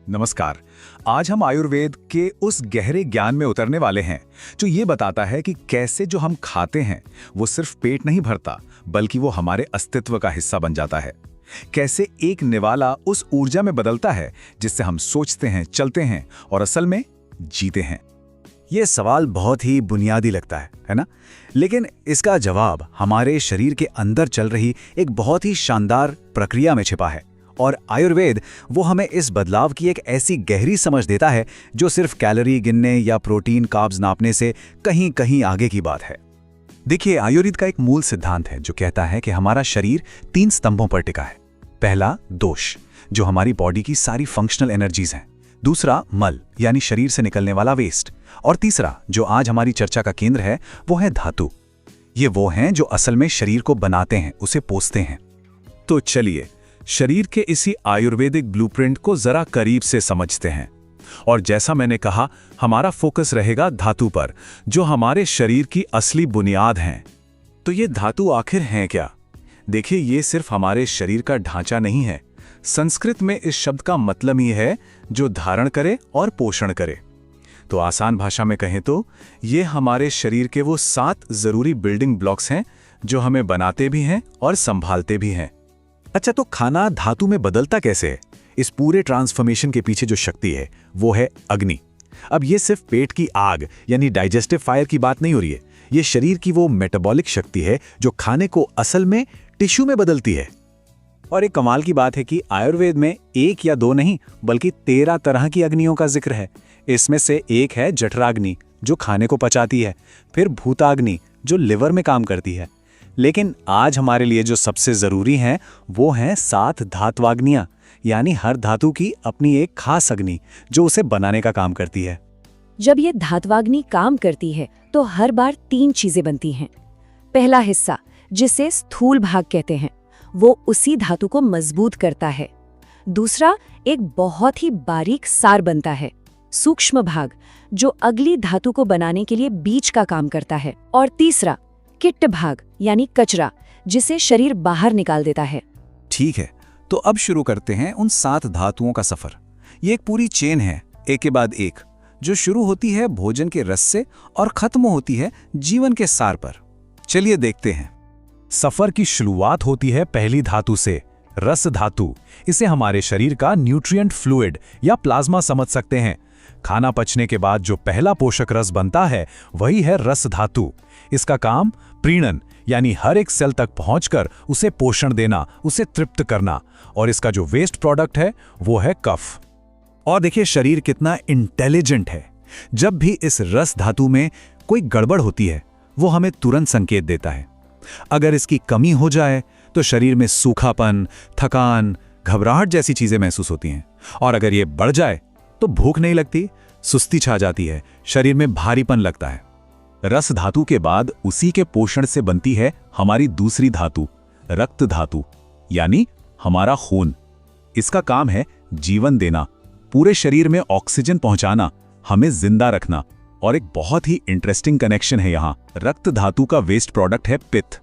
नमस्कार। आज हम आयुर्वेद के उस गहरे ज्ञान में उतरने वाले हैं जो ये बताता है कि कैसे जो हम खाते हैं वो सिर्फ पेट नहीं भरता बल्कि वो हमारे अस्तित्व का हिस्सा बन जाता है। कैसे एक निवाला उस ऊर्जा में बदलता है जिससे हम सोचते हैं, चलते हैं और असल में जीते हैं। ये सवाल बहुत ही बुनियादी लगता है ना? लेकिन इसका जवाब हमारे शरीर के अंदर चल रही एक बहुत ही शानदार प्रक्रिया में छिपा है। और आयुर्वेद वो हमें इस बदलाव की एक ऐसी गहरी समझ देता है जो सिर्फ कैलोरी गिनने या प्रोटीन कार्ब्स नापने से कहीं कहीं आगे की बात है। देखिए, आयुर्वेद का एक मूल सिद्धांत है जो कहता है कि हमारा शरीर 3 स्तंभों पर टिका है। पहला दोष, जो हमारी बॉडी की सारी फंक्शनल एनर्जीज हैं। दूसरा मल, यानी शरीर से निकलने वाला वेस्ट। और तीसरा, जो आज हमारी चर्चा का केंद्र है, वो है धातु। ये वो हैं जो असल में शरीर को बनाते हैं, उसे पोसते हैं। तो चलिए शरीर के इसी आयुर्वेदिक ब्लूप्रिंट को जरा करीब से समझते हैं। और जैसा मैंने कहा, हमारा फोकस रहेगा धातु पर, जो हमारे शरीर की असली बुनियाद हैं। तो ये धातु आखिर हैं क्या? देखिए, ये सिर्फ हमारे शरीर का ढांचा नहीं है। संस्कृत में इस शब्द का मतलब ही है जो धारण करे और पोषण करे। तो आसान भाषा में कहें तो ये हमारे शरीर के वो 7 जरूरी बिल्डिंग ब्लॉक्स हैं जो हमें बनाते भी हैं और संभालते भी हैं। अच्छा, तो खाना धातु में बदलता कैसे है? इस पूरे ट्रांसफॉर्मेशन के पीछे जो शक्ति है वो है अग्नि। अब ये सिर्फ पेट की आग यानी डाइजेस्टिव फायर की बात नहीं हो रही है। ये शरीर की वो मेटाबॉलिक शक्ति है जो खाने को असल में टिश्यू में बदलती है। और एक कमाल की बात है कि आयुर्वेद में 1 या 2 नहीं बल्कि 13 तरह की अग्नियों का जिक्र है। इसमें से एक है जठराग्नि, जो खाने को पचाती है। फिर भूताग्नि, जो लिवर में काम करती है। लेकिन आज हमारे लिए जो सबसे जरूरी हैं वो हैं 7 धात्वाग्नियां, यानी हर धातु की अपनी एक खास अग्नि जो उसे बनाने का काम करती है। जब ये धात्वाग्नि काम करती है तो हर बार 3 चीजें बनती हैं। पहला हिस्सा, जिसे स्थूल भाग कहते हैं, वो उसी धातु को मजबूत करता है। दूसरा, एक बहुत ही बारीक सार बनता है, सूक्ष्म भाग, जो अगली धातु को बनाने के लिए बीज का काम करता है। और तीसरा, किट्ट भाग, यानी कचरा, जिसे शरीर बाहर निकाल देता है। ठीक है, तो अब शुरू करते हैं उन 7 धातुओं का सफर। ये एक पूरी चेन है, एक के बाद एक, जो शुरू होती है भोजन के रस से और खत्म होती है जीवन के सार पर। चलिए देखते हैं। सफर की शुरुआत होती है पहली धातु से, रस धातु। इसे हमारे शरीर का न्यूट्रिएंट फ्लूइड या प्लाज्मा समझ सकते हैं। खाना पचने के बाद जो पहला पोषक रस बनता है वही है रस धातु। इसका काम प्रीणन, यानी हर एक सेल तक पहुंचकर उसे पोषण देना, उसे तृप्त करना। और इसका जो वेस्ट प्रोडक्ट है वो है कफ। और देखिए, शरीर कितना इंटेलिजेंट है। जब भी इस रस धातु में कोई गड़बड़ होती है वो हमें तुरंत संकेत देता है। अगर इसकी कमी हो जाए तो शरीर में सूखापन, थकान, घबराहट जैसी चीजें महसूस होती हैं। और अगर ये बढ़ जाए तो भूख नहीं लगती, सुस्ती छा जाती है, शरीर में भारीपन लगता है। रस धातु के बाद उसी के पोषण से बनती है हमारी दूसरी धातु, रक्त धातु, यानी हमारा खून। इसका काम है जीवन देना, पूरे शरीर में ऑक्सीजन पहुंचाना, हमें जिंदा रखना। और एक बहुत ही इंटरेस्टिंग कनेक्शन है यहाँ। रक्त धातु का वेस्ट प्रोडक्ट है पित्त।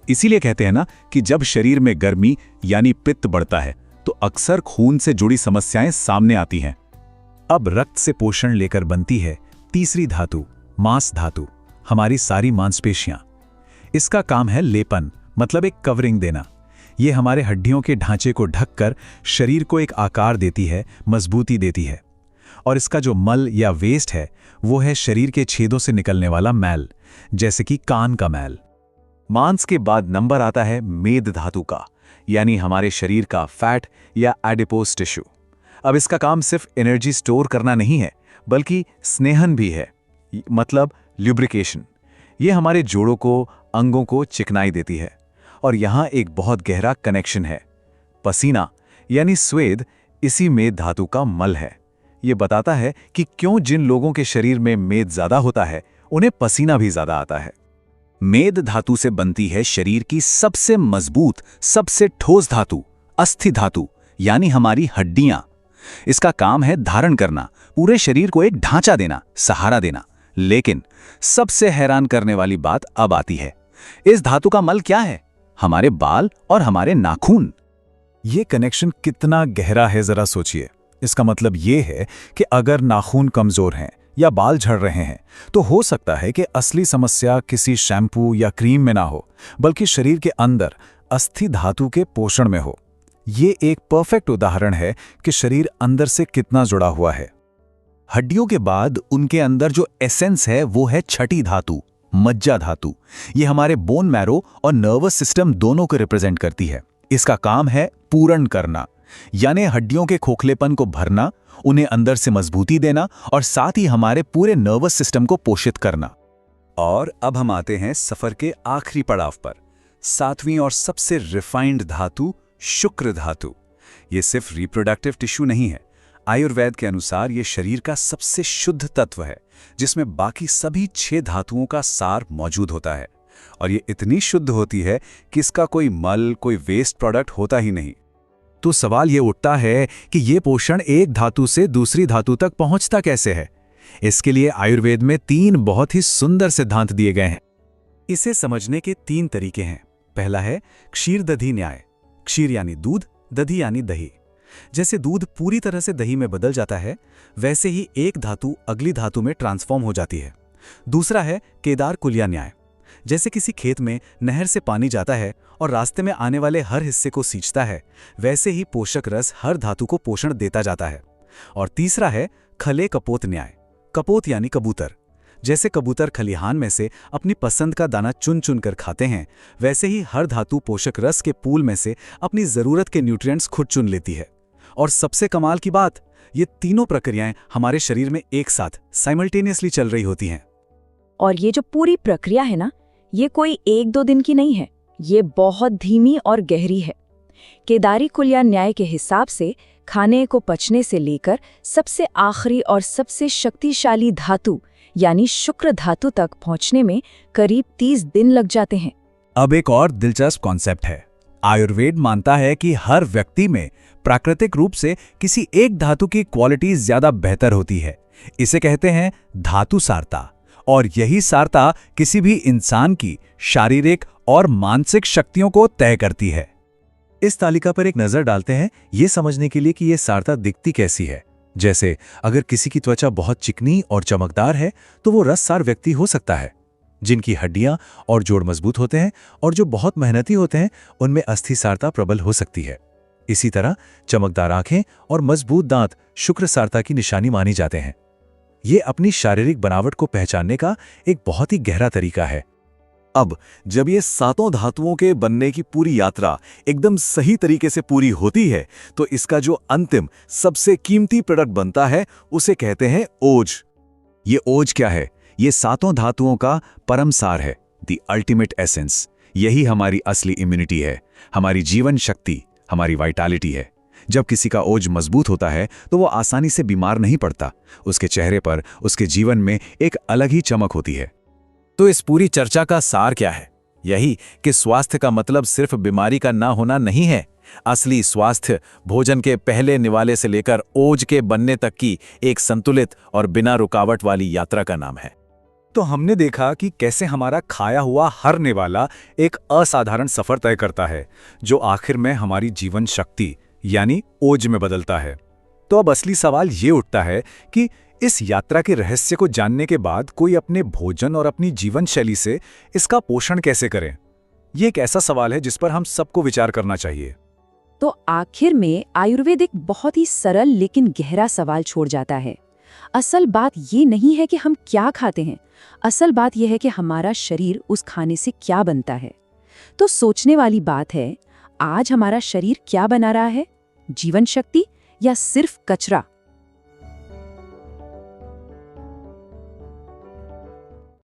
इसीलिए कहते हैं ना कि जब शरीर में गर्मी यानी पित्त बढ़ता है तो अक्सर खून से जुड़ी समस्याएं सामने आती हैं। अब रक्त से पोषण लेकर बनती है तीसरी धातु, मांस धातु, हमारी सारी मांसपेशियां। इसका काम है लेपन, मतलब एक कवरिंग देना। ये हमारे हड्डियों के ढांचे को ढककर शरीर को एक आकार देती है, मजबूती देती है। और इसका जो मल या वेस्ट है वो है शरीर के छेदों से निकलने वाला मैल, जैसे कि कान का मैल। मांस के बाद नंबर आता है मेद धातु का, यानी हमारे शरीर का फैट या एडिपोज टिश्यू। अब इसका काम सिर्फ एनर्जी स्टोर करना नहीं है बल्कि स्नेहन भी है, मतलब ल्यूब्रिकेशन। ये हमारे जोड़ों को, अंगों को चिकनाई देती है। और यहाँ एक बहुत गहरा कनेक्शन है। पसीना यानी स्वेद इसी मेद धातु का मल है। ये बताता है कि क्यों जिन लोगों के शरीर में मेद ज्यादा होता है उन्हें पसीना भी ज्यादा आता है। मेद धातु से बनती है शरीर की सबसे मजबूत, सबसे ठोस धातु, अस्थि धातु, यानी हमारी हड्डियां। इसका काम है धारण करना, पूरे शरीर को एक ढांचा देना, सहारा देना। लेकिन सबसे हैरान करने वाली बात अब आती है। इस धातु का मल क्या है? हमारे बाल और हमारे नाखून। ये कनेक्शन कितना गहरा है, जरा सोचिए। इसका मतलब ये है कि अगर नाखून कमजोर हैं या बाल झड़ रहे हैं तो हो सकता है कि असली समस्या किसी शैम्पू या क्रीम में ना हो, बल्कि शरीर के अंदर अस्थि धातु के पोषण में हो। ये एक परफेक्ट उदाहरण है कि शरीर अंदर से कितना जुड़ा हुआ है। हड्डियों के बाद उनके अंदर जो एसेंस है वो है छठी धातु, मज्जा धातु। ये हमारे बोन मैरो और नर्वस सिस्टम दोनों को रिप्रेजेंट करती है। इसका काम है पूर्ण करना, यानी हड्डियों के खोखलेपन को भरना, उन्हें अंदर से मजबूती देना और साथ ही हमारे पूरे नर्वस सिस्टम को पोषित करना। और अब हम आते हैं सफर के आखिरी पड़ाव पर, 7वीं और सबसे रिफाइंड धातु शुक्र धातु। ये सिर्फ रिप्रोडक्टिव टिश्यू नहीं है। आयुर्वेद के अनुसार ये शरीर का सबसे शुद्ध तत्व है, जिसमें बाकी सभी 6 धातुओं का सार मौजूद होता है। और ये इतनी शुद्ध होती है कि इसका कोई मल, कोई वेस्ट प्रोडक्ट होता ही नहीं। तो सवाल ये उठता है कि ये पोषण एक धातु से दूसरी धातु तक पहुंचता कैसे है? इसके लिए आयुर्वेद में 3 बहुत ही सुंदर सिद्धांत दिए गए हैं। इसे समझने के 3 तरीके हैं। पहला है क्षीर दधी न्याय। क्षीर यानी दूध, दधी यानी दही। जैसे दूध पूरी तरह से दही में बदल जाता है, वैसे ही एक धातु अगली धातु में ट्रांसफॉर्म हो जाती है। दूसरा है केदार कुलिया न्याय। जैसे किसी खेत में नहर से पानी जाता है और रास्ते में आने वाले हर हिस्से को सींचता है, वैसे ही पोषक रस हर धातु को पोषण देता जाता है। और तीसरा है खले कपोत न्याय। कपोत यानी कबूतर। जैसे कबूतर खलिहान में से अपनी पसंद का दाना चुन चुन कर खाते हैं, वैसे ही हर धातु पोषक रस के पूल में से अपनी जरूरत के न्यूट्रिएंट्स खुद चुन लेती है। और सबसे कमाल की बात, ये तीनों प्रक्रियाएं हमारे शरीर में एक साथ साइमल्टेनियसली चल रही होती हैं। और ये जो पूरी प्रक्रिया है ना, ये कोई 1-2 दिन की नहीं है, ये बहुत धीमी और गहरी है। केदारी कुलिया न्याय के हिसाब से खाने को पचने से लेकर सबसे आखिरी और सबसे शक्तिशाली धातु यानी शुक्र धातु तक पहुंचने में करीब 30 दिन लग जाते हैं। अब एक और दिलचस्प कॉन्सेप्ट है। आयुर्वेद मानता है कि हर व्यक्ति में प्राकृतिक रूप से किसी एक धातु की क्वालिटी ज्यादा बेहतर होती है। इसे कहते हैं धातु सारता। और यही सारता किसी भी इंसान की शारीरिक और मानसिक शक्तियों को तय करती है। इस तालिका पर एक नजर डालते हैं, ये समझने के लिए कि यह सारता दिखती कैसी है। जैसे अगर किसी की त्वचा बहुत चिकनी और चमकदार है तो वो रससार व्यक्ति हो सकता है। जिनकी हड्डियां और जोड़ मजबूत होते हैं और जो बहुत मेहनती होते हैं, उनमें अस्थि सारता प्रबल हो सकती है। इसी तरह चमकदार आंखें और मजबूत दांत शुक्र सारता की निशानी मानी जाते हैं। ये अपनी शारीरिक बनावट को पहचानने का एक बहुत ही गहरा तरीका है। अब जब ये 7 धातुओं के बनने की पूरी यात्रा एकदम सही तरीके से पूरी होती है, तो इसका जो अंतिम सबसे कीमती प्रोडक्ट बनता है, उसे कहते हैं ओज। ये ओज क्या है? ये 7 धातुओं का परम सार है, द अल्टीमेट एसेंस। यही हमारी असली इम्यूनिटी है, हमारी जीवन शक्ति, हमारी वाइटैलिटी है। जब किसी का ओज मजबूत होता है तो वो आसानी से बीमार नहीं पड़ता। उसके चेहरे पर, उसके जीवन में एक अलग ही चमक होती है। तो इस पूरी चर्चा का सार क्या है? यही कि स्वास्थ्य का मतलब सिर्फ बीमारी का ना होना नहीं है। असली स्वास्थ्य भोजन के पहले निवाले से लेकर ओज के बनने तक की एक संतुलित और बिना रुकावट वाली यात्रा का नाम है। तो हमने देखा कि कैसे हमारा खाया हुआ हर निवाला एक असाधारण सफर तय करता है, जो आखिर में हमारी जीवन शक्ति यानी ओज में बदलता है। तो अब असली सवाल ये उठता है कि इस यात्रा के रहस्य को जानने के बाद कोई अपने भोजन और अपनी जीवन शैली से इसका पोषण कैसे करे? ये एक ऐसा सवाल है जिस पर हम सबको विचार करना चाहिए। तो आखिर में आयुर्वेद एक बहुत ही सरल लेकिन गहरा सवाल छोड़ जाता है। असल बात ये नहीं है कि हम क्या खाते हैं, असल बात यह है कि हमारा शरीर उस खाने से क्या बनता है। तो सोचने वाली बात है, आज हमारा शरीर क्या बना रहा है? जीवन शक्ति या सिर्फ कचरा?